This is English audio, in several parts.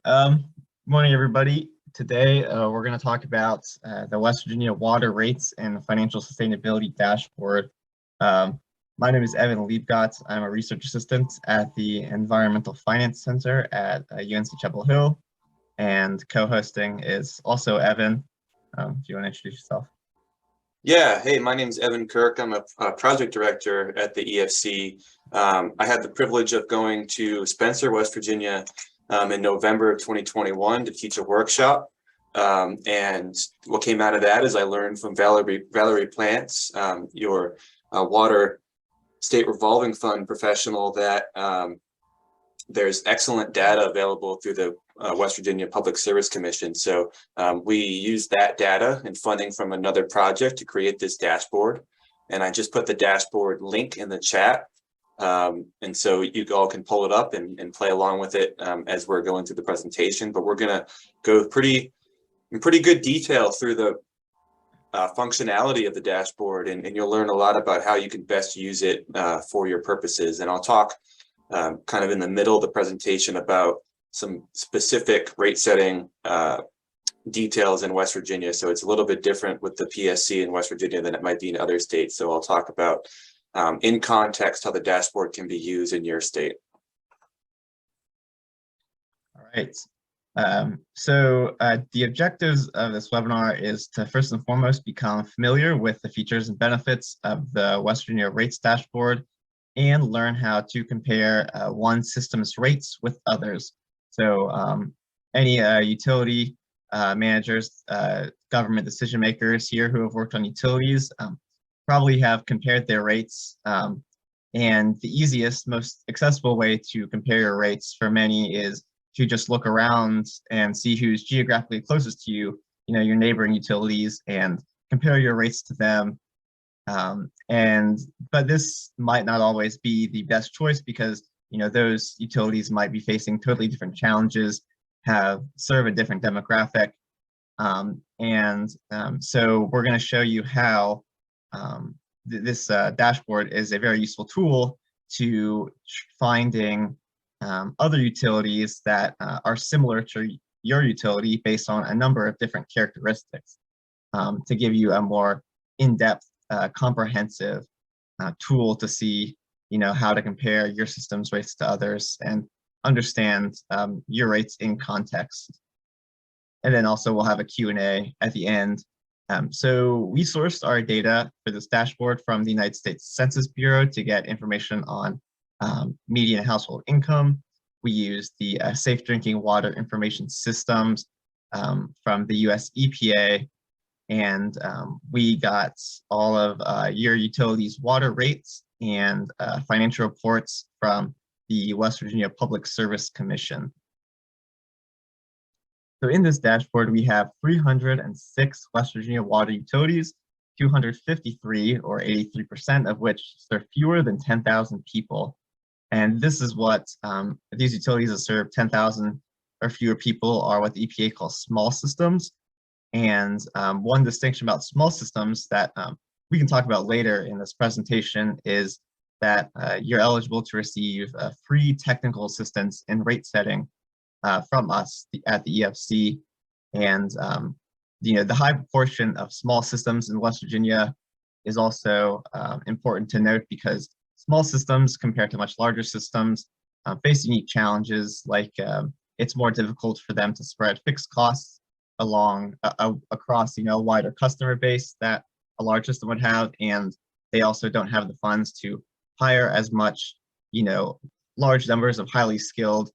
Morning, everybody. Today, we're going to talk about the West Virginia water rates and financial sustainability dashboard. My name is Evan Liebgott. I'm a research assistant at the Environmental Finance Center at UNC-Chapel Hill, and co-hosting is also Evan. If you want to introduce yourself. Yeah, hey, my name is Evan Kirk. I'm a project director at the EFC. I had the privilege of going to Spencer, West Virginia in November of 2021 to teach a workshop. And what came out of that is I learned from Valerie Plants, your water state revolving fund professional, that there's excellent data available through the West Virginia Public Service Commission. So we used that data and funding from another project to create this dashboard. And I just put the dashboard link in the chat. And so you all can pull it up and play along with it as we're going through the presentation. But we're going to go in pretty good detail through the functionality of the dashboard, and you'll learn a lot about how you can best use it for your purposes. And I'll talk kind of in the middle of the presentation about some specific rate setting details in West Virginia. So it's a little bit different with the PSC in West Virginia than it might be in other states. So I'll talk about in context how the dashboard can be used in your state. All right. So the objectives of this webinar is to first and foremost become familiar with the features and benefits of the West Virginia rates dashboard and learn how to compare one system's rates with others. So any utility managers, government decision makers here who have worked on utilities probably have compared their rates. And the easiest, most accessible way to compare your rates for many is to just look around and see who's geographically closest to you, your neighboring utilities, and compare your rates to them. But this might not always be the best choice because those utilities might be facing totally different challenges, serve a different demographic, so we're going to show you how this dashboard is a very useful tool to finding other utilities that are similar to your utility based on a number of different characteristics, to give you a more in-depth, comprehensive tool to see how to compare your system's rates to others and understand your rates in context. And then also we'll have a Q&A at the end. So we sourced our data for this dashboard from the United States Census Bureau to get information on median household income. We used the Safe Drinking Water Information Systems from the US EPA, and we got all of your utilities' water rates and financial reports from the West Virginia Public Service Commission. So in this dashboard, we have 306 West Virginia water utilities, 253 or 83% of which serve fewer than 10,000 people. And this is what these utilities that serve 10,000 or fewer people are what the EPA calls small systems. And one distinction about small systems that we can talk about later in this presentation is that you're eligible to receive free technical assistance in rate setting from us at the EFC. And the high proportion of small systems in West Virginia is also important to note because small systems compared to much larger systems face unique challenges, like it's more difficult for them to spread fixed costs across a wider customer base that a large system would have, and they also don't have the funds to hire as much large numbers of highly skilled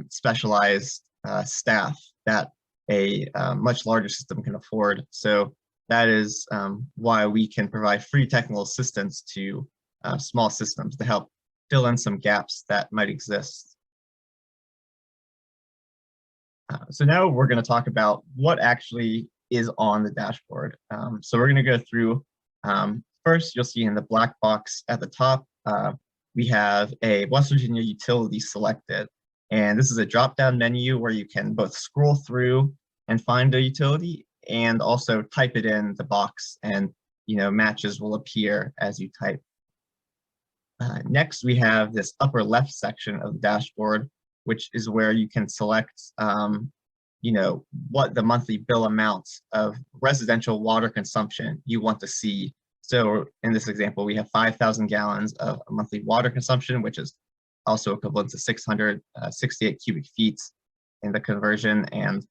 specialized staff that a much larger system can afford. So that is why we can provide free technical assistance to small systems to help fill in some gaps that might exist. So now we're going to talk about what actually is on the dashboard. So we're going to go through, first you'll see in the black box at the top, we have a West Virginia utility selected. And this is a drop-down menu where you can both scroll through and find a utility and also type it in the box, and matches will appear as you type. Next, we have this upper left section of the dashboard which is where you can select, what the monthly bill amount of residential water consumption you want to see. So in this example, we have 5,000 gallons of monthly water consumption, which is also equivalent to 668 cubic feet in the conversion. And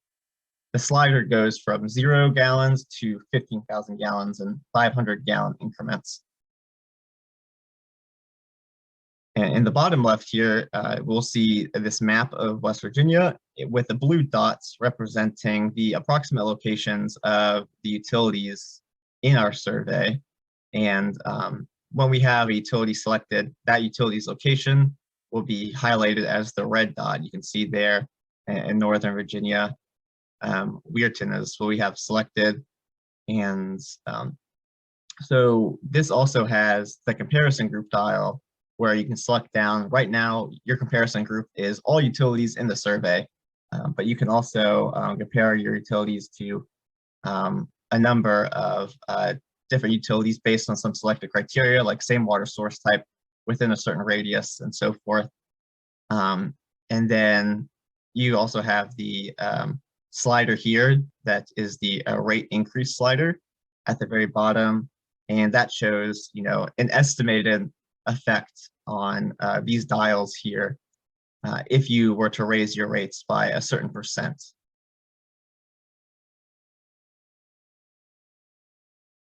the slider goes from 0 gallons to 15,000 gallons in 500-gallon increments. And in the bottom left here, we'll see this map of West Virginia with the blue dots representing the approximate locations of the utilities in our survey. And when we have a utility selected, that utility's location will be highlighted as the red dot. You can see there in Northern Virginia. Weirton is what we have selected. And so this also has the comparison group dial, where you can select down. Right now, your comparison group is all utilities in the survey, but you can also compare your utilities to a number of different utilities based on some selected criteria, like same water source type within a certain radius and so forth. And then you also have the slider here that is the rate increase slider at the very bottom, and that shows an estimated effect on these dials here if you were to raise your rates by a certain percent.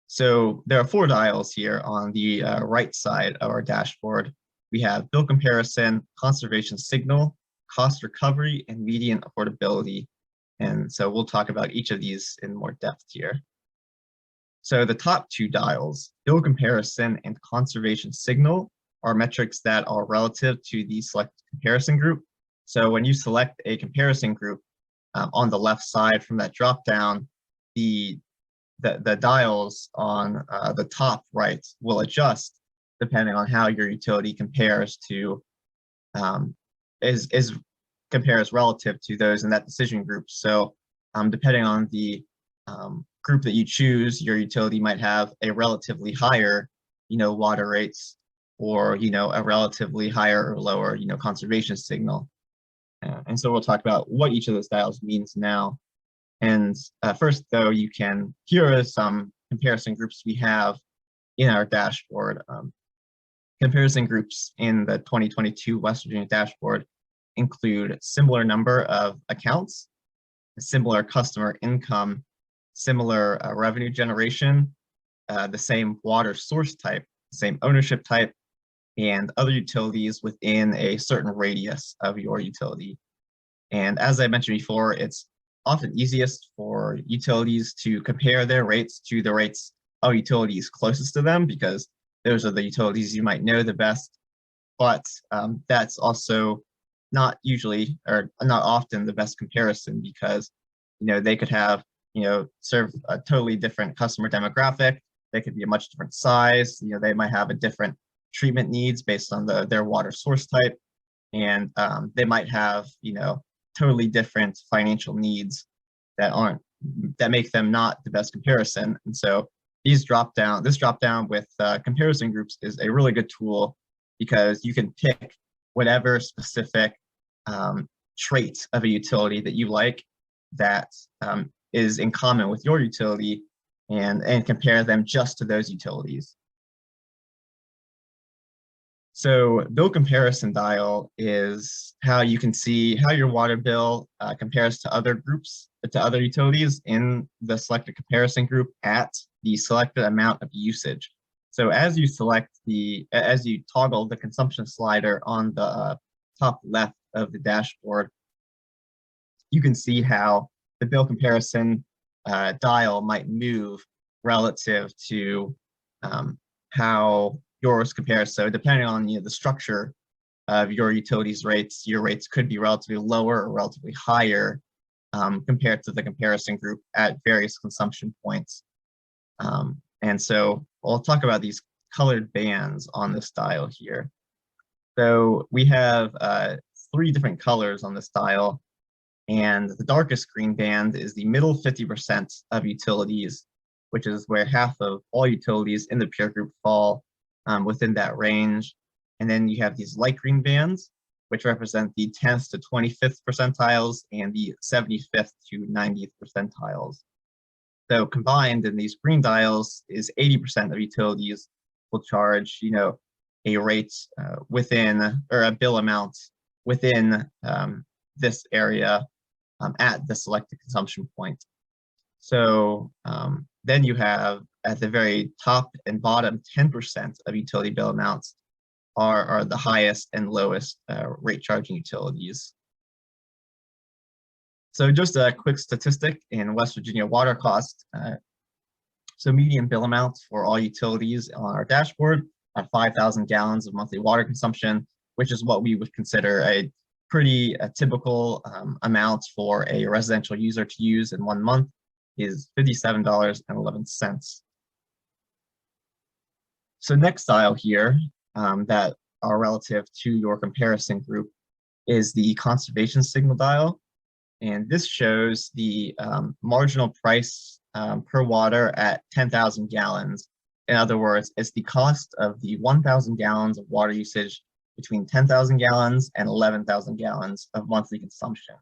So there are 4 dials here on the right side of our dashboard. We have bill comparison, conservation signal, cost recovery, and median affordability. And so we'll talk about each of these in more depth here. So the top 2 dials, bill comparison and conservation signal, are metrics that are relative to the selected comparison group. So when you select a comparison group on the left side from that dropdown, the dials on the top right will adjust depending on how your utility compares to compares relative to those in that decision group. So depending on the group that you choose, your utility might have a relatively higher water rates, or a relatively higher or lower conservation signal. And so we'll talk about what each of those dials means now. And first, though, here are some comparison groups we have in our dashboard. Comparison groups in the 2022 West Virginia dashboard include similar number of accounts, similar customer income, similar revenue generation, the same water source type, same ownership type, and other utilities within a certain radius of your utility. And as I mentioned before, it's often easiest for utilities to compare their rates to the rates of utilities closest to them, because those are the utilities you might know the best. But that's also not usually, or not often, the best comparison, because they could have serve a totally different customer demographic. They could be a much different size. They might have a different treatment needs based on their water source type, and they might have totally different financial needs that make them not the best comparison. And so this drop down with comparison groups is a really good tool, because you can pick whatever specific trait of a utility that you like that is in common with your utility, and compare them just to those utilities. So bill comparison dial is how you can see how your water bill compares to other groups, to other utilities in the selected comparison group at the selected amount of usage. So as you toggle the consumption slider on the top left of the dashboard, you can see how the bill comparison dial might move relative to how yours compares. So depending on the structure of your utility's rates, your rates could be relatively lower or relatively higher compared to the comparison group at various consumption points. And so I'll talk about these colored bands on this dial here. So we have 3 different colors on this dial, and the darkest green band is the middle 50% of utilities, which is where half of all utilities in the peer group fall within that range. And then you have these light green bands, which represent the 10th to 25th percentiles and the 75th to 90th percentiles. So combined in these green dials is 80% of utilities will charge, a rate within, or a bill amount within this area at the selected consumption point. So then you have at the very top and bottom 10% of utility bill amounts are the highest and lowest rate charging utilities. So just a quick statistic in West Virginia water cost. So median bill amounts for all utilities on our dashboard are 5,000 gallons of monthly water consumption, which is what we would consider a pretty typical amount for a residential user to use in 1 month, is $57.11. So next dial here that are relative to your comparison group is the conservation signal dial. And this shows the marginal price per water at 10,000 gallons. In other words, it's the cost of the 1,000 gallons of water usage between 10,000 gallons and 11,000 gallons of monthly consumption.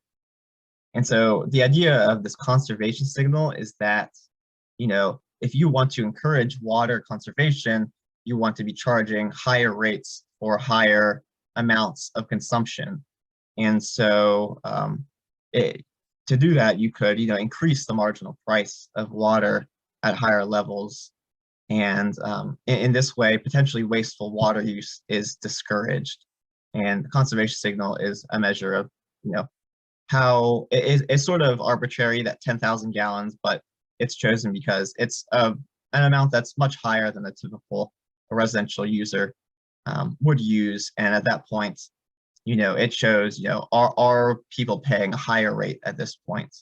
And so the idea of this conservation signal is that, if you want to encourage water conservation, you want to be charging higher rates for higher amounts of consumption. And so to do that, you could, increase the marginal price of water at higher levels. And in this way, potentially wasteful water use is discouraged. And the conservation signal is a measure of, how it's sort of arbitrary, that 10,000 gallons, but it's chosen because it's an amount that's much higher than a typical residential user would use. And at that point, it shows, are people paying a higher rate at this point?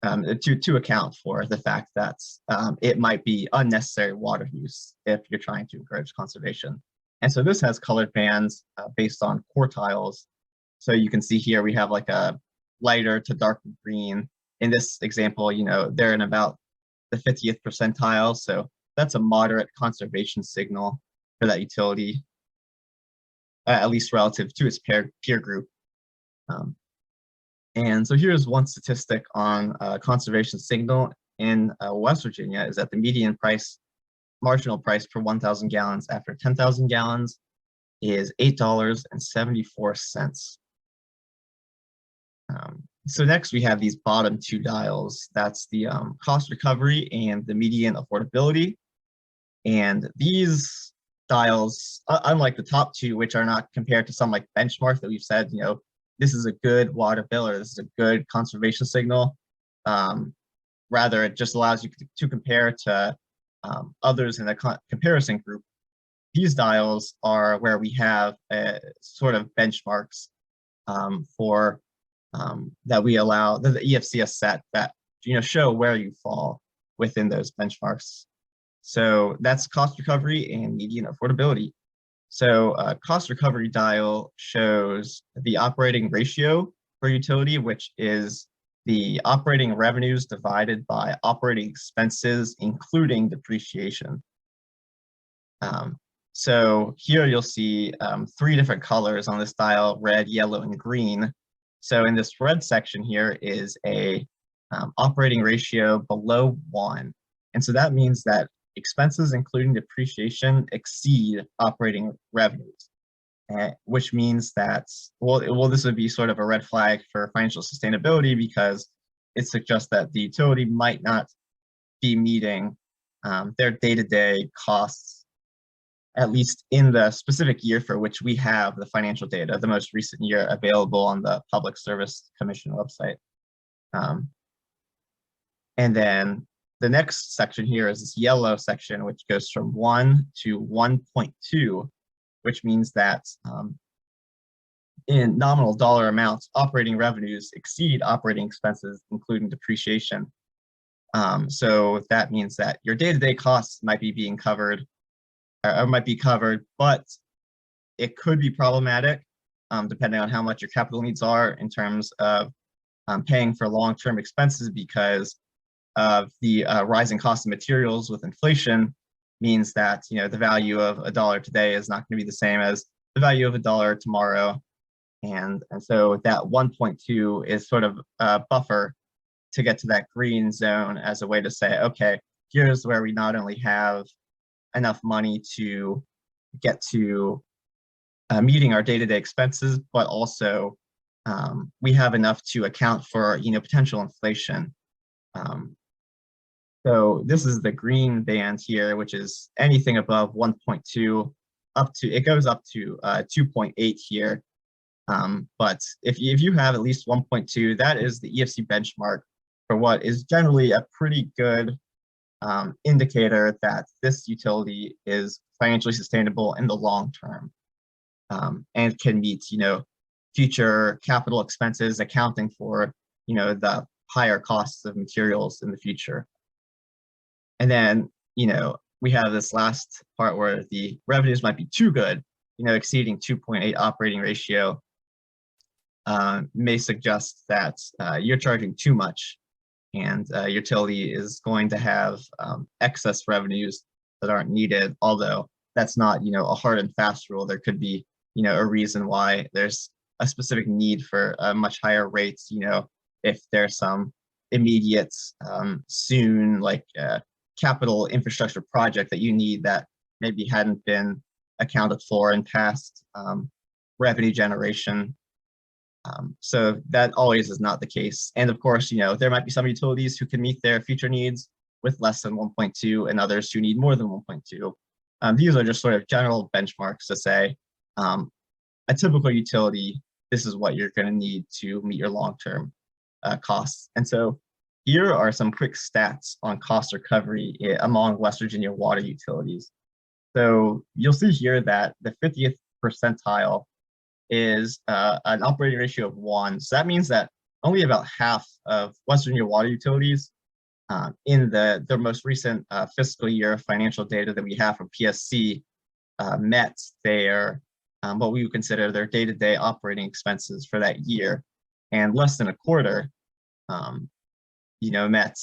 To account for the fact that it might be unnecessary water use if you're trying to encourage conservation. And so this has colored bands based on quartiles. So you can see here we have like a lighter to darker green. In this example, they're in about the 50th percentile. So that's a moderate conservation signal for that utility, at least relative to its peer group. And so here's one statistic on conservation signal in West Virginia, is that the median marginal price per 1,000 gallons after 10,000 gallons is $8.74. So next we have these bottom two dials. That's the cost recovery and the median affordability. And these dials, unlike the top two, which are not compared to some like benchmark that we've said, this is a good water bill or this is a good conservation signal. Rather, it just allows you to compare to others in the comparison group. These dials are where we have sort of benchmarks for that we allow, that the EFC has set that show where you fall within those benchmarks. So that's cost recovery and median affordability. So cost recovery dial shows the operating ratio for utility, which is the operating revenues divided by operating expenses, including depreciation. So here you'll see 3 different colors on this dial: red, yellow, and green. So in this red section here is a operating ratio below 1. And so that means that expenses, including depreciation, exceed operating revenues, which means that, well, this would be sort of a red flag for financial sustainability, because it suggests that the utility might not be meeting their day-to-day costs, at least in the specific year for which we have the financial data, the most recent year available on the Public Service Commission website. And then the next section here is this yellow section, which goes from 1 to 1.2, which means that in nominal dollar amounts, operating revenues exceed operating expenses, including depreciation. So that means that your day-to-day costs might be being covered, or might be covered, but it could be problematic depending on how much your capital needs are in terms of paying for long-term expenses, because of the rising cost of materials with inflation means that the value of $1 today is not going to be the same as the value of $1 tomorrow. And so that 1.2 is sort of a buffer to get to that green zone as a way to say, okay, here's where we not only have enough money to get to meeting our day-to-day expenses, but also we have enough to account for potential inflation. So this is the green band here, which is anything above 1.2 it goes up to 2.8 here. But if you have at least 1.2, that is the EFC benchmark for what is generally a pretty good indicator that this utility is financially sustainable in the long term, and can meet future capital expenses, accounting for the higher costs of materials in the future. And then we have this last part where the revenues might be too good, exceeding 2.8 operating ratio may suggest that you're charging too much, and utility is going to have excess revenues that aren't needed. Although that's not a hard and fast rule. There could be a reason why there's a specific need for much higher rates. If there's some immediate, soon, like capital infrastructure project that you need that maybe hadn't been accounted for in past revenue generation. So that always is not the case. And of course, there might be some utilities who can meet their future needs with less than 1.2 and others who need more than 1.2. These are just sort of general benchmarks to say a typical utility, this is what you're going to need to meet your long-term costs. And so here are some quick stats on cost recovery among West Virginia water utilities. So you'll see here that the 50th percentile is an operating ratio of 1. So that means that only about half of West Virginia water utilities in the most recent fiscal year financial data that we have from PSC met their what we would consider their day-to-day operating expenses for that year, and less than a quarter met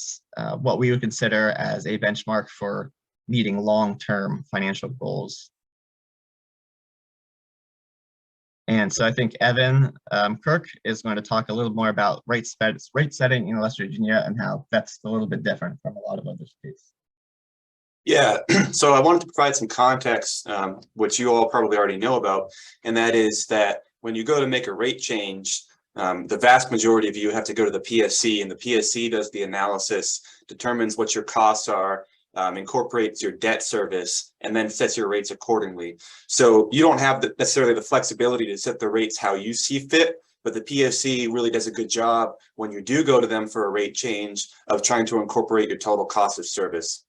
what we would consider as a benchmark for meeting long-term financial goals. And so I think Evan Kirk is going to talk a little more about rate setting in West Virginia and how that's a little bit different from a lot of other states. Yeah, so I wanted to provide some context, which you all probably already know about, and that is that when you go to make a rate change, the vast majority of you have to go to the PSC, and the PSC does the analysis, determines what your costs are, incorporates your debt service, and then sets your rates accordingly. So you don't have necessarily the flexibility to set the rates how you see fit, but the PSC really does a good job when you do go to them for a rate change of trying to incorporate your total cost of service.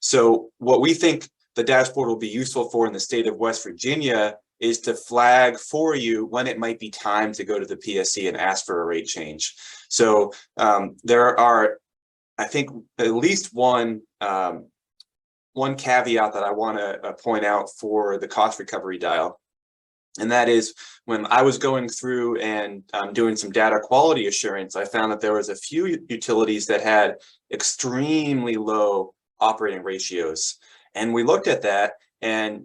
So what we think the dashboard will be useful for in the state of West Virginia is to flag for you when it might be time to go to the PSC and ask for a rate change. So there are, I think, at least one caveat that I want to point out for the cost recovery dial. And that is, when I was going through and doing some data quality assurance, I found that there was a few utilities that had extremely low operating ratios. And we looked at that, and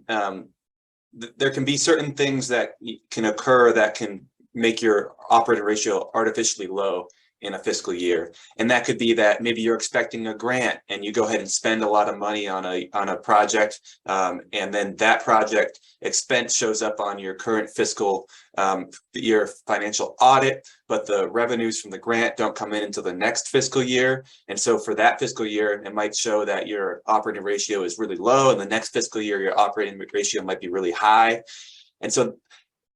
there can be certain things that can occur that can make your operating ratio artificially low in a fiscal year. And that could be that maybe you're expecting a grant and you go ahead and spend a lot of money on a project, and then that project expense shows up on your current fiscal year financial audit, but the revenues from the grant don't come in until the next fiscal year. And so for that fiscal year, it might show that your operating ratio is really low, and the next fiscal year, your operating ratio might be really high. And so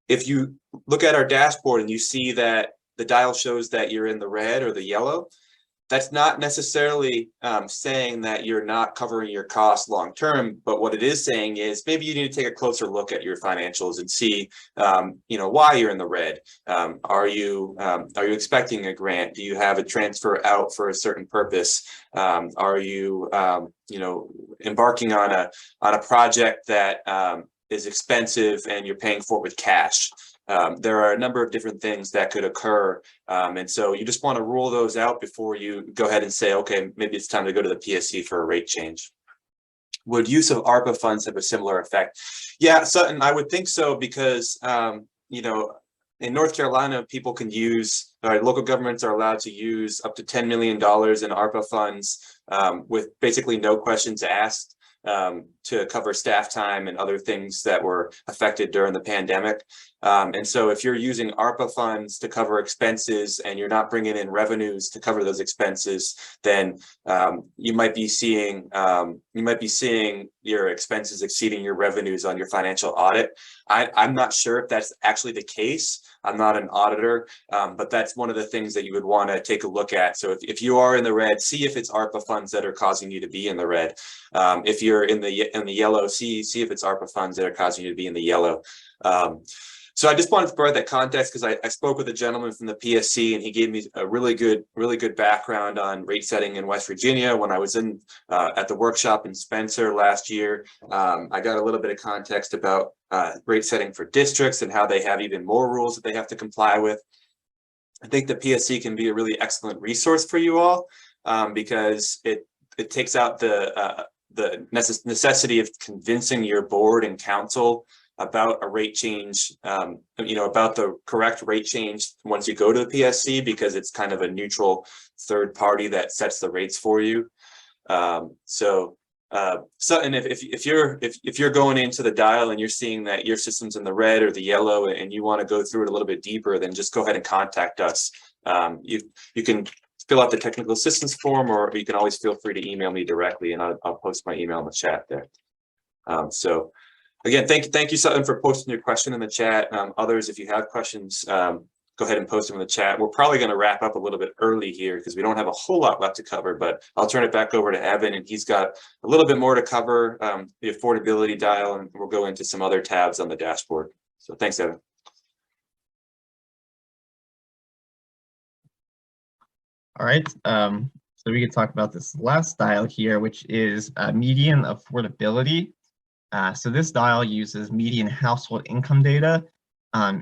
if you look at our dashboard and you see that the dial shows that you're in the red or the yellow, that's not necessarily saying that you're not covering your costs long term, but what it is saying is maybe you need to take a closer look at your financials and see why you're in the red. Are you expecting a grant? Do you have a transfer out for a certain purpose? Are you embarking on a project that is expensive and you're paying for it with cash? There are a number of different things that could occur. And so you just want to rule those out before you go ahead and say, okay, maybe it's time to go to the PSC for a rate change. would use of ARPA funds have a similar effect? Yeah, Sutton, I would think so, because you know, in North Carolina, people can use, local governments are allowed to use up to $10 million in ARPA funds with basically no questions asked to cover staff time and other things that were affected during the pandemic. And so if you're using ARPA funds to cover expenses and you're not bringing in revenues to cover those expenses, then you might be seeing your expenses exceeding your revenues on your financial audit. I'm not sure if that's actually the case. I'm not an auditor, but that's one of the things that you would want to take a look at. So if you are in the red, see if it's ARPA funds that are causing you to be in the red. If you're in the yellow, see if it's ARPA funds that are causing you to be in the yellow. So I just wanted to provide that context because I spoke with a gentleman from the PSC, and he gave me a really good background on rate setting in West Virginia. When I was in at the workshop in Spencer last year, I got a little bit of context about rate setting for districts and how they have even more rules that they have to comply with. I think the PSC can be a really excellent resource for you all because it takes out the necessity of convincing your board and council about a rate change, about the correct rate change once you go to the PSC, because it's kind of a neutral third party that sets the rates for you. Sutton, if you're going into the dial and you're seeing that your system's in the red or the yellow and you want to go through it a little bit deeper, then just go ahead and contact us. You can fill out the technical assistance form, or you can always feel free to email me directly, and I'll post my email in the chat there. Again, thank you, Sutton, for posting your question in the chat. Others, if you have questions, go ahead and post them in the chat. We're probably going to wrap up a little bit early here because we don't have a whole lot left to cover, but I'll turn it back over to Evan, and he's got a little bit more to cover, the affordability dial, and we'll go into some other tabs on the dashboard. So thanks, Evan. All right, so we could talk about this last dial here, which is median affordability. So this dial uses median household income data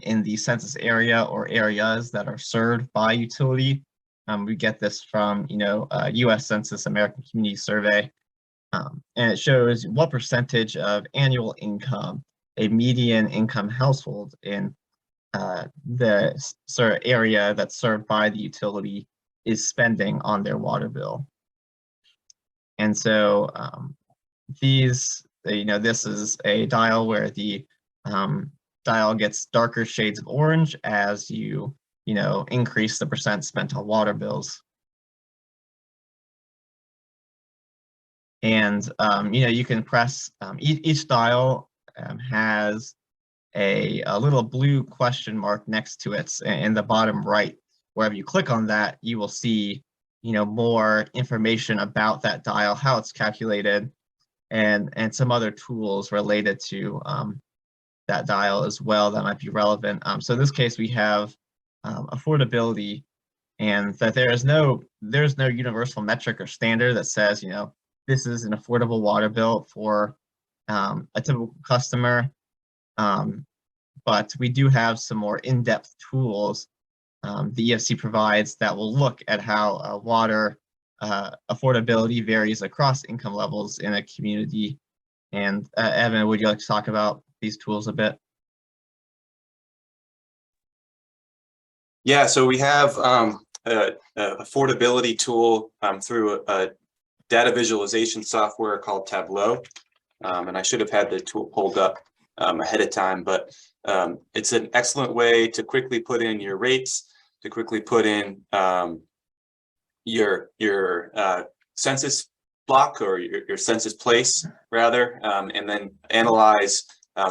in the census area or areas that are served by utility. We get this from, U.S. Census American Community Survey, and it shows what percentage of annual income a median income household in the area that's served by the utility is spending on their water bill. And so this is a dial where the dial gets darker shades of orange as you increase the percent spent on water bills. And you can press each dial has a little blue question mark next to it in the bottom right. Wherever you click on that, you will see more information about that dial, how it's calculated, and some other tools related to that dial as well that might be relevant. So in this case, we have affordability, and that there's no universal metric or standard that says this is an affordable water bill for a typical customer. But we do have some more in-depth tools the EFC provides that will look at how water affordability varies across income levels in a community. And Evan, would you like to talk about these tools a bit? Yeah, so we have an affordability tool through a data visualization software called Tableau. And I should have had the tool pulled up ahead of time, but it's an excellent way to quickly put in your rates, to quickly put in your census block, or your census place rather, and then analyze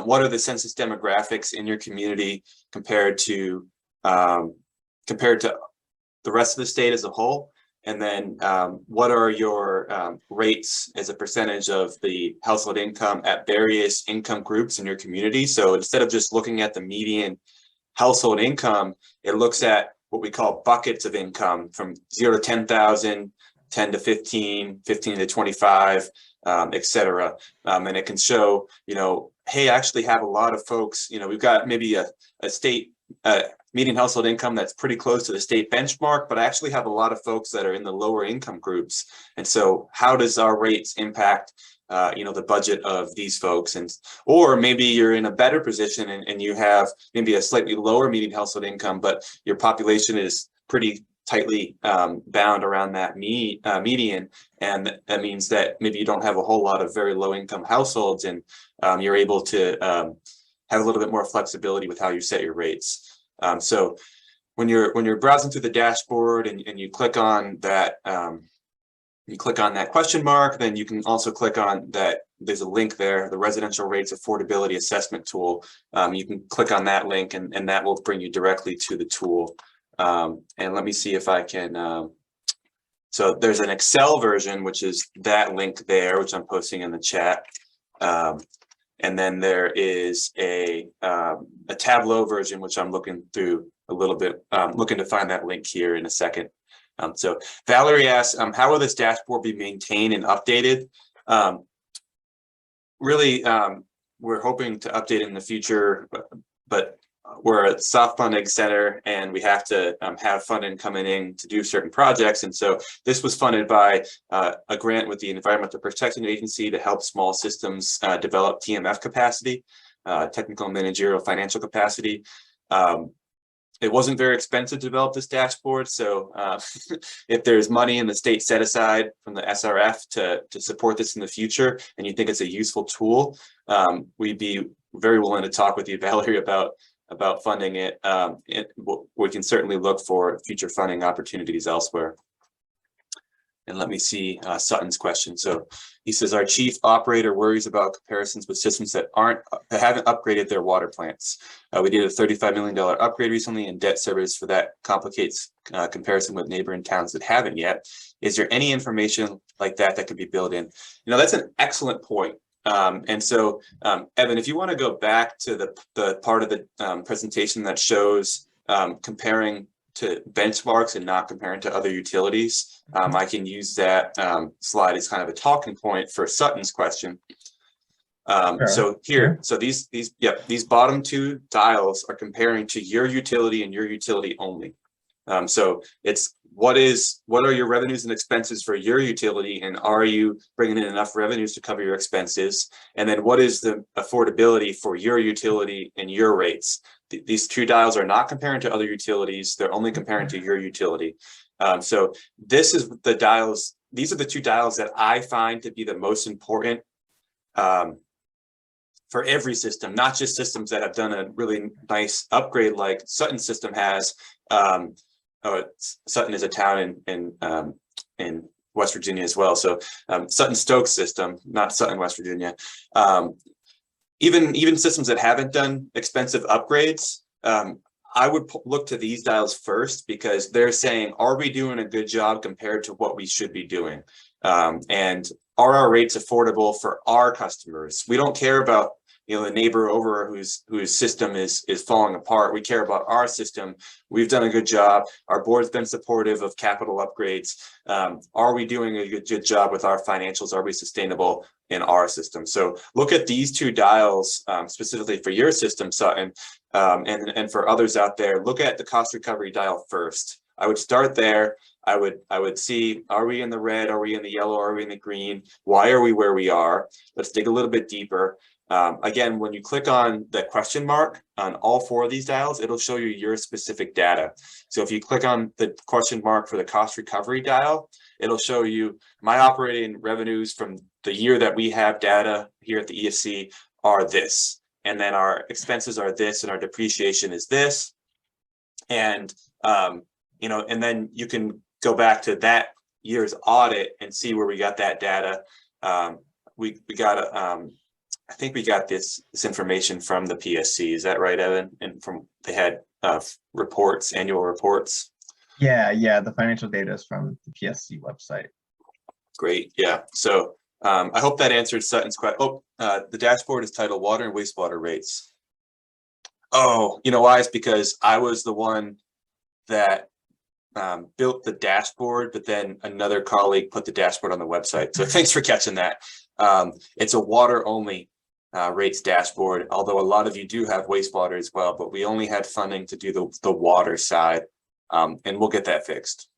what are the census demographics in your community compared to the rest of the state as a whole, and then what are your rates as a percentage of the household income at various income groups in your community. So instead of just looking at the median household income, it looks at what we call buckets of income from 0 to 10,000, 10 to 15, 15 to 25, et cetera. And it can show, hey, I actually have a lot of folks, we've got maybe a state median household income that's pretty close to the state benchmark, but I actually have a lot of folks that are in the lower income groups. And so how does our rates impact the budget of these folks? And or maybe you're in a better position and you have maybe a slightly lower median household income, but your population is pretty tightly bound around that median, and that means that maybe you don't have a whole lot of very low income households, and you're able to have a little bit more flexibility with how you set your rates. So when you're browsing through the dashboard and you click on that question mark, then you can also click on that. There's a link there, the Residential Rates Affordability Assessment Tool. You can click on that link and that will bring you directly to the tool. And let me see if I can, so there's an Excel version, which is that link there, which I'm posting in the chat. And then there is a Tableau version, which I'm looking through a little bit, looking to find that link here in a second. So Valerie asks, how will this dashboard be maintained and updated? Really, we're hoping to update in the future, but we're a soft funding center and we have to have funding coming in to do certain projects. And so this was funded by a grant with the Environmental Protection Agency to help small systems develop TMF capacity, technical, managerial, financial capacity. It wasn't very expensive to develop this dashboard. So if there's money in the state set aside from the SRF to support this in the future, and you think it's a useful tool, we'd be very willing to talk with you, Valerie, about funding it. We can certainly look for future funding opportunities elsewhere. And let me see Sutton's question. So he says, our chief operator worries about comparisons with systems that haven't upgraded their water plants. We did a $35 million upgrade recently, and debt service for that complicates comparison with neighboring towns that haven't yet. Is there any information like that that could be built in? That's an excellent point. And so, Evan, if you want to go back to the part of the presentation that shows comparing to benchmarks and not comparing to other utilities, I can use that slide as kind of a talking point for Sutton's question. So here, so these bottom two dials are comparing to your utility and your utility only. So it's what are your revenues and expenses for your utility, and are you bringing in enough revenues to cover your expenses? And then what is the affordability for your utility and your rates? These two dials are not comparing to other utilities. They're only comparing to your utility. So this is the dials. These are the two dials that I find to be the most important for every system, not just systems that have done a really nice upgrade like Sutton's system has. Sutton is a town in West Virginia as well. So Sutton Stokes system, not Sutton, West Virginia. Even systems that haven't done expensive upgrades, I would look to these dials first, because they're saying, are we doing a good job compared to what we should be doing? And are our rates affordable for our customers? We don't care about the neighbor over whose system is falling apart. We care about our system. We've done a good job. Our board's been supportive of capital upgrades. Are we doing a good job with our financials? Are we sustainable in our system? So look at these two dials specifically for your system, Sutton, and for others out there. Look at the cost recovery dial first. I would start there. I would see, are we in the red? Are we in the yellow? Are we in the green? Why are we where we are? Let's dig a little bit deeper. Again, when you click on the question mark on all four of these dials, it'll show you your specific data. So if you click on the question mark for the cost recovery dial, it'll show you my operating revenues from the year that we have data here at the EFC are this. And then our expenses are this, and our depreciation is this. And, and then you can go back to that year's audit and see where we got that data. We got I think we got this information from the PSC. Is that right, Evan? And they had reports, annual reports. Yeah, the financial data is from the PSC website. Great, yeah. So I hope that answered Sutton's question. Oh, the dashboard is titled Water and Wastewater Rates. Oh, you know why? It's because I was the one that built the dashboard, but then another colleague put the dashboard on the website. So thanks for catching that. It's a water only rates dashboard, although a lot of you do have wastewater as well, but we only had funding to do the water side, and we'll get that fixed.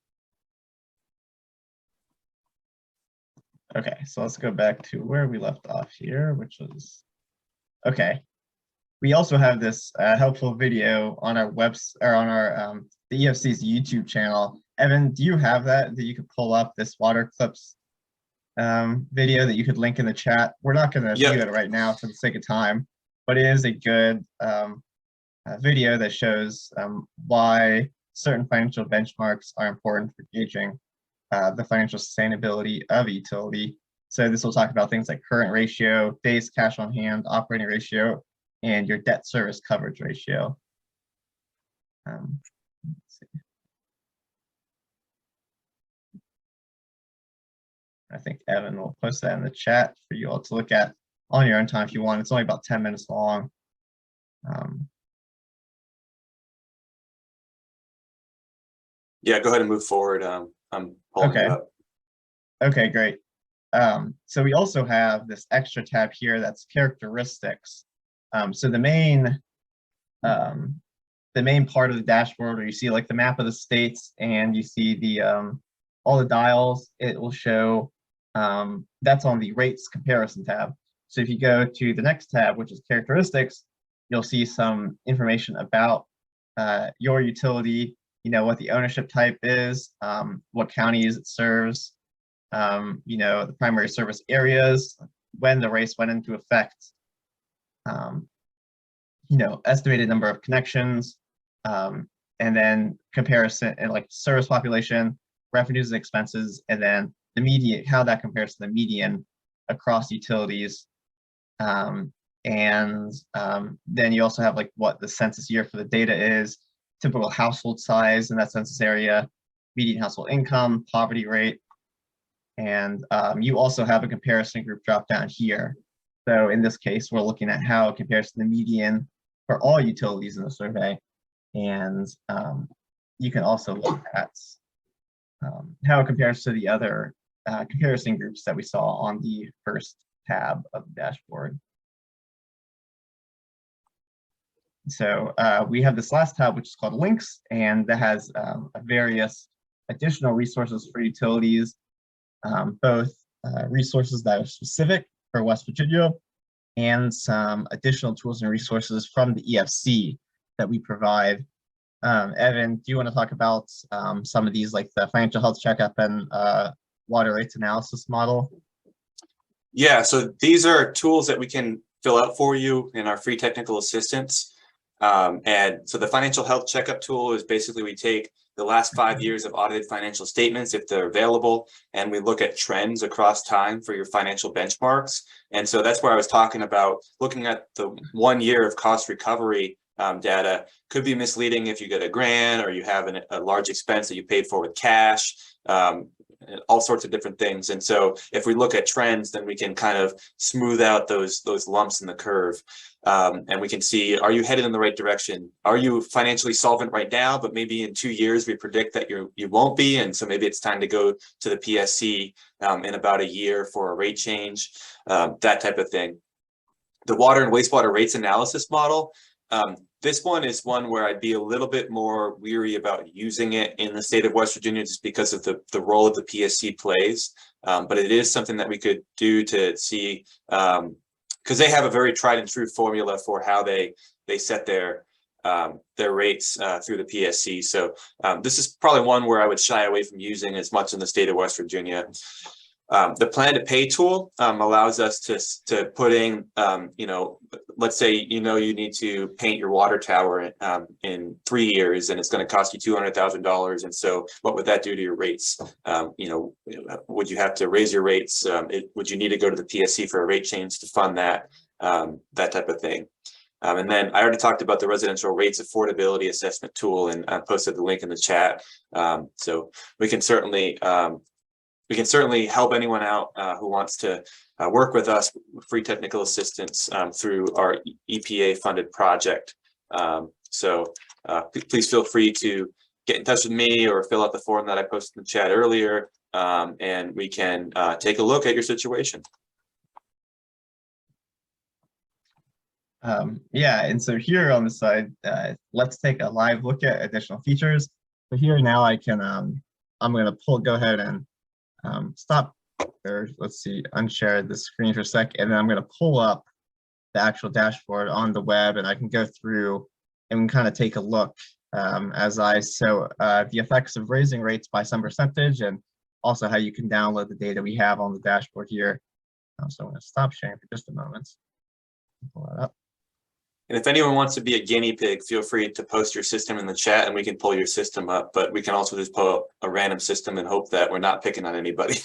Okay, so let's go back to where we left off here, which was, okay. We also have this helpful video on our the EFC's YouTube channel. Evan, do you have that you could pull up, this water clips video that you could link in the chat? We're not going to view it right now for the sake of time, but it is a good video that shows why certain financial benchmarks are important for gauging the financial sustainability of a utility. So this will talk about things like current ratio, days cash on hand, operating ratio, and your debt service coverage ratio. Let's see. I think Evan will post that in the chat for you all to look at on your own time if you want. It's only about 10 minutes long. Yeah, go ahead and move forward. I'm pulling it up. Okay, great. So we also have this extra tab here that's characteristics. So the main part of the dashboard where you see like the map of the states and you see the all the dials, it will show that's on the rates comparison tab. So if you go to the next tab, which is characteristics, you'll see some information about your utility, you know, what the ownership type is, what counties it serves, you know, the primary service areas, when the rates went into effect, you know, estimated number of connections, and then comparison and like service population, revenues and expenses, and then the median, how that compares to the median across utilities. And then you also have like what the census year for the data is, typical household size in that census area, median household income, poverty rate, and you also have a comparison group drop down here. So in this case, we're looking at how it compares to the median for all utilities in the survey. And you can also look at how it compares to the other comparison groups that we saw on the first tab of the dashboard. So we have this last tab, which is called links, and that has various additional resources for utilities, both resources that are specific for West Virginia and some additional tools and resources from the EFC that we provide. Evan, do you want to talk about some of these, like the financial health checkup and water rates analysis model? Yeah, so these are tools that we can fill out for you in our free technical assistance. And so the financial health checkup tool is basically we take the last 5 years of audited financial statements, if they're available, and we look at trends across time for your financial benchmarks. And so that's where I was talking about looking at the 1 year of cost recovery data could be misleading if you get a grant or you have a large expense that you paid for with cash, all sorts of different things. And so if we look at trends, then we can kind of smooth out those lumps in the curve. And we can see, are you headed in the right direction? Are you financially solvent right now, but maybe in 2 years we predict that you won't be, and so maybe it's time to go to the PSC in about a year for a rate change, that type of thing. The water and wastewater rates analysis model, this one is one where I'd be a little bit more weary about using it in the state of West Virginia just because of the role of the PSC plays. But it is something that we could do to see, because they have a very tried and true formula for how they set their rates through the PSC. So this is probably one where I would shy away from using as much in the state of West Virginia. The plan to pay tool allows us to put in, you know, let's say, you know, you need to paint your water tower in 3 years and it's going to cost you $200,000. And so what would that do to your rates? You know, would you have to raise your rates? Would you need to go to the PSC for a rate change to fund that, that type of thing? And then I already talked about the residential rates affordability assessment tool, and I posted the link in the chat. So we can certainly help anyone out who wants to work with us with free technical assistance through our EPA funded project. So please feel free to get in touch with me or fill out the form that I posted in the chat earlier, and we can take a look at your situation. Yeah, and so here on the side, let's take a live look at additional features. So here now I can, I'm going to go ahead and stop, or let's see, unshare the screen for a sec, and then I'm going to pull up the actual dashboard on the web, and I can go through and kind of take a look the effects of raising rates by some percentage, and also how you can download the data we have on the dashboard here. So I'm going to stop sharing for just a moment. Pull that up. And if anyone wants to be a guinea pig, feel free to post your system in the chat and we can pull your system up, but we can also just pull up a random system and hope that we're not picking on anybody.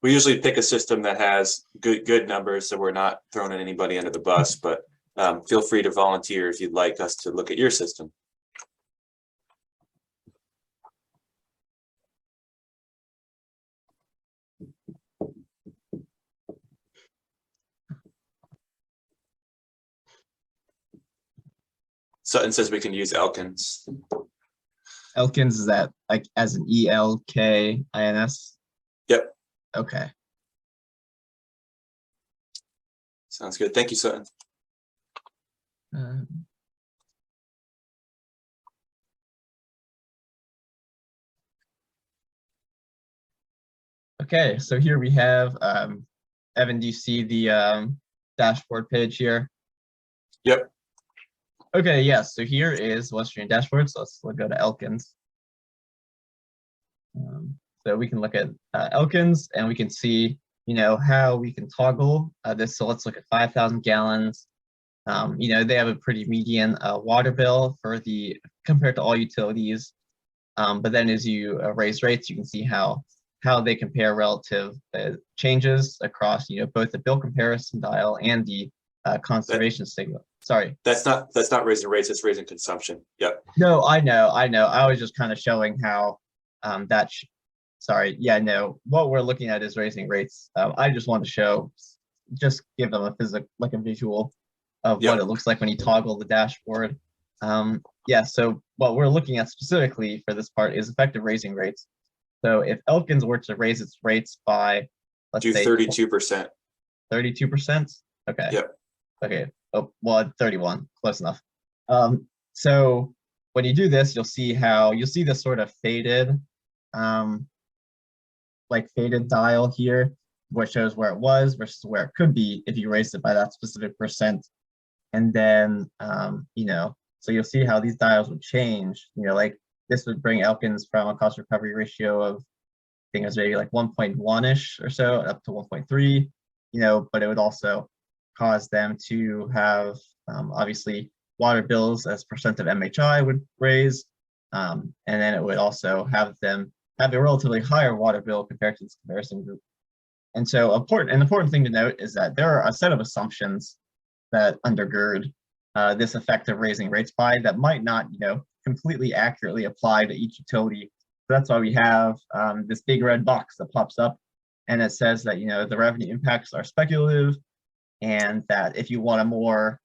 We usually pick a system that has good numbers, so we're not throwing anybody under the bus, but feel free to volunteer if you'd like us to look at your system. Sutton says we can use Elkins. Elkins, is that like as an ELKINS? Yep. Okay. Sounds good. Thank you, Sutton. Okay, so here we have, Evan, do you see the dashboard page here? Yep. Okay, yes, so here is West Virginia dashboard, so let's go to Elkins. So we can look at Elkins, and we can see, how we can toggle this. So let's look at 5,000 gallons. They have a pretty median water bill compared to all utilities. But then as you raise rates, you can see how they compare relative changes across, both the bill comparison dial and the conservation signal. Sorry. That's not raising rates, it's raising consumption. Yep. No, I know. I was just kind of showing how sorry. Yeah, no, what we're looking at is raising rates. I just want to give them a visual of what it looks like when you toggle the dashboard. Yeah, so what we're looking at specifically for this part is effective raising rates. So if Elkins were to raise its rates by, let's say 32%. 32%? Okay. Yep. Okay. Oh, well, 31, close enough. So when you do this, you'll see this sort of faded dial here, which shows where it was versus where it could be if you raised it by that specific percent. And then, so you'll see how these dials would change. Like this would bring Elkins from a cost recovery ratio of, I think it was maybe like 1.1-ish or so up to 1.3, but it would also cause them to have, obviously, water bills as percent of MHI would raise. And then it would also have them have a relatively higher water bill compared to this comparison group. And so an important thing to note is that there are a set of assumptions that undergird this effect of raising rates by that might not, completely accurately apply to each utility. So that's why we have this big red box that pops up, and it says that, the revenue impacts are speculative, and that if you want a more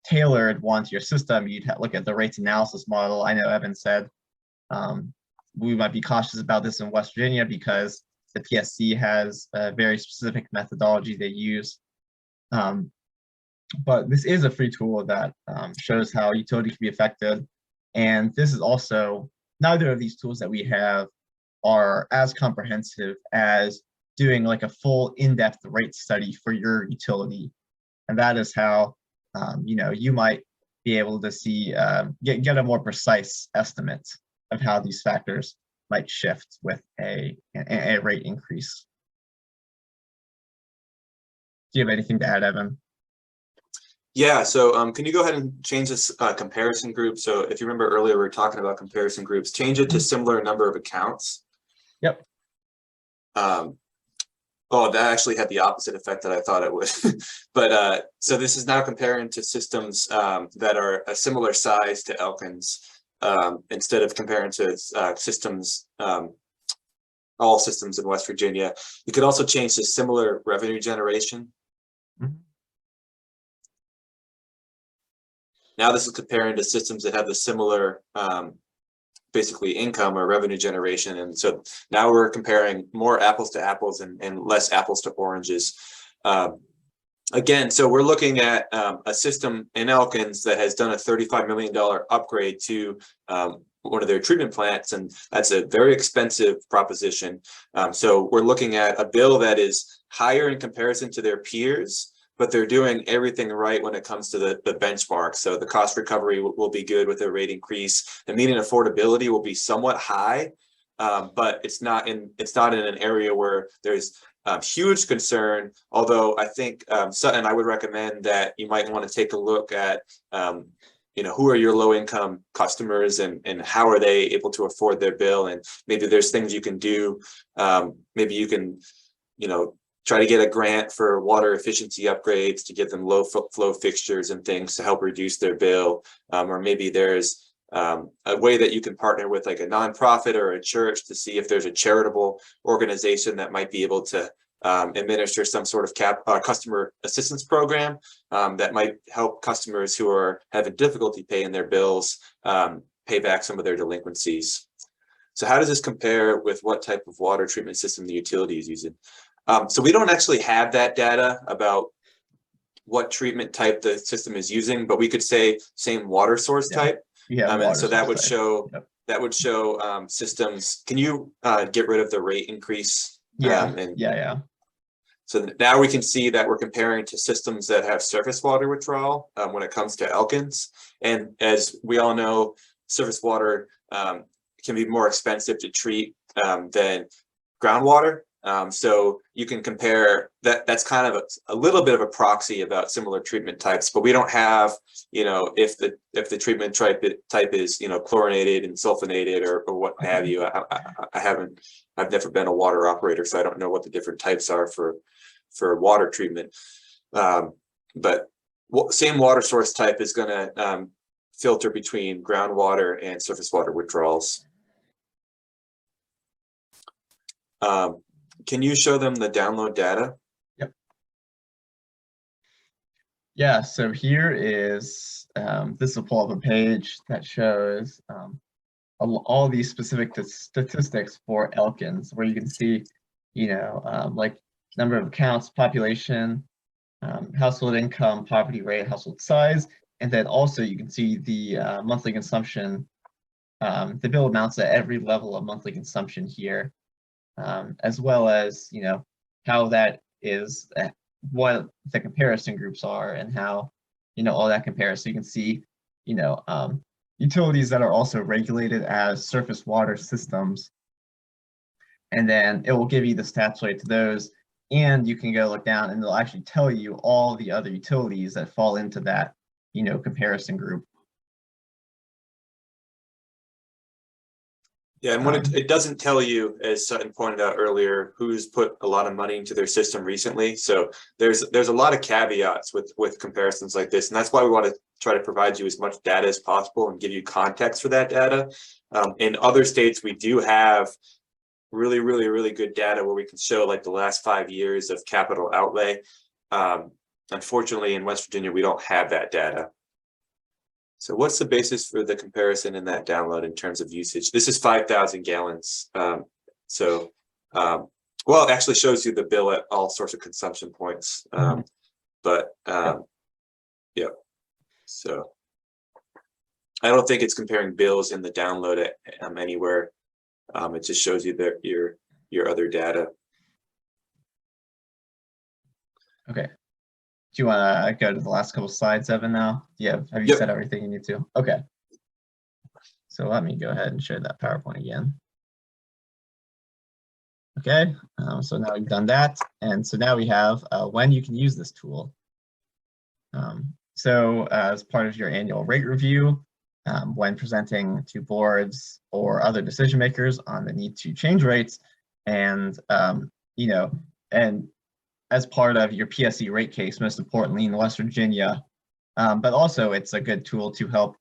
tailored one to your system, you'd look at the rates analysis model. I know Evan said we might be cautious about this in West Virginia because the PSC has a very specific methodology they use. But this is a free tool that shows how utility can be affected. And this is also, neither of these tools that we have are as comprehensive as doing like a full in-depth rate study for your utility. And that is how, you might be able to see, get a more precise estimate of how these factors might shift with a rate increase. Do you have anything to add, Evan? Yeah, so can you go ahead and change this comparison group? So if you remember earlier, we were talking about comparison groups, change it to similar number of accounts. Yep. Oh, that actually had the opposite effect that I thought it would. But so this is now comparing to systems that are a similar size to Elkins, instead of comparing to systems, all systems in West Virginia. You could also change to similar revenue generation. Mm-hmm. Now this is comparing to systems that have the similar basically income or revenue generation. And so now we're comparing more apples to apples and less apples to oranges. again, so we're looking at a system in Elkins that has done a $35 million upgrade to one of their treatment plants, and that's a very expensive proposition. So we're looking at a bill that is higher in comparison to their peers, but they're doing everything right when it comes to the benchmark. So the cost recovery will be good with a rate increase. The median affordability will be somewhat high, but it's not in an area where there's huge concern. Although I think Sutton, I would recommend that you might want to take a look at who are your low income customers and how are they able to afford their bill, and maybe there's things you can do. Maybe you can try to get a grant for water efficiency upgrades to give them low flow fixtures and things to help reduce their bill. Or maybe there's a way that you can partner with like a nonprofit or a church to see if there's a charitable organization that might be able to administer some sort of customer assistance program that might help customers who are having difficulty paying their bills pay back some of their delinquencies. So how does this compare with what type of water treatment system the utility is using? So we don't actually have that data about what treatment type the system is using, but we could say same water source type. And so that would show systems. Can you get rid of the rate increase? Yeah. So now we can see that we're comparing to systems that have surface water withdrawal when it comes to Elkins. And as we all know, surface water can be more expensive to treat than groundwater. So you can compare that. That's kind of a little bit of a proxy about similar treatment types, but we don't have, if the treatment type is, chlorinated and sulfonated or what have you. I've never been a water operator, so I don't know what the different types are for water treatment. But same water source type is going to filter between groundwater and surface water withdrawals. Can you show them the download data? Yep. Yeah, so here is, this will pull up a page that shows all these specific statistics for Elkins, where you can see, like number of accounts, population, household income, poverty rate, household size, and then also you can see the monthly consumption, the bill amounts at every level of monthly consumption here. As well as, how that is, what the comparison groups are and how, all that compares. So you can see, utilities that are also regulated as surface water systems. And then it will give you the stats related to those. And you can go look down and it'll actually tell you all the other utilities that fall into that, comparison group. Yeah, and what it doesn't tell you, as Sutton pointed out earlier, who's put a lot of money into their system recently. So there's a lot of caveats with comparisons like this, and that's why we want to try to provide you as much data as possible and give you context for that data. In other states, we do have really, really, really good data where we can show like the last 5 years of capital outlay. Unfortunately, in West Virginia, we don't have that data. So what's the basis for the comparison in that download in terms of usage? This is 5,000 gallons. Well, it actually shows you the bill at all sorts of consumption points. Yeah. So I don't think it's comparing bills in the download anywhere. It just shows you your other data. Okay. Do you want to go to the last couple slides, Evan, now? Have you said everything you need to? Okay. So let me go ahead and share that PowerPoint again. Okay, so now we've done that. And so now we have when you can use this tool. So as part of your annual rate review, when presenting to boards or other decision makers on the need to change rates, and and as part of your PSC rate case, most importantly in West Virginia, but also it's a good tool to help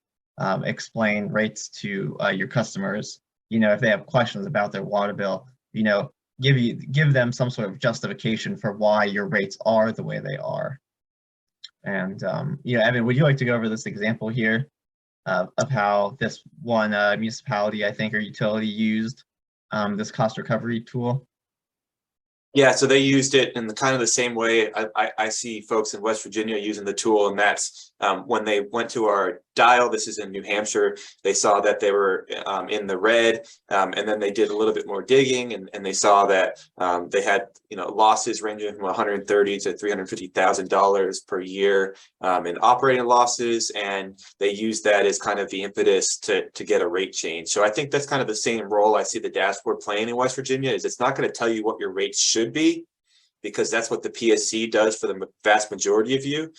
explain rates to your customers. If they have questions about their water bill, give them some sort of justification for why your rates are the way they are. And Evan, would you like to go over this example here of how this one municipality, I think, or utility used this cost recovery tool? Yeah, so they used it in the kind of the same way I see folks in West Virginia using the tool, and that's when they went to our dial. This is in New Hampshire. They saw that they were in the red, and then they did a little bit more digging, and they saw that they had losses ranging from 130 to $350,000 per year in operating losses, and they used that as kind of the impetus to get a rate change. So I think that's kind of the same role I see the dashboard playing in West Virginia. Is it's not going to tell you what your rates should be, because that's what the PSC does for the vast majority of you.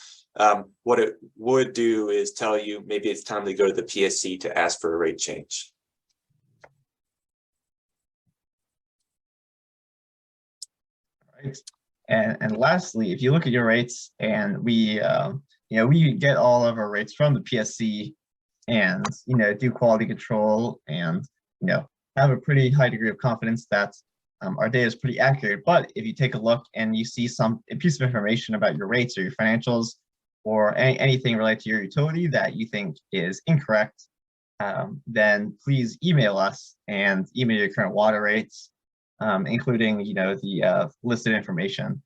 What it would do is tell you maybe it's time to go to the PSC to ask for a rate change. Right. And lastly, if you look at your rates, and we we get all of our rates from the PSC, and do quality control, and have a pretty high degree of confidence that our data is pretty accurate. But if you take a look and you see a piece of information about your rates or your financials, or anything related to your utility that you think is incorrect, then please email us and email your current water rates, including the listed information.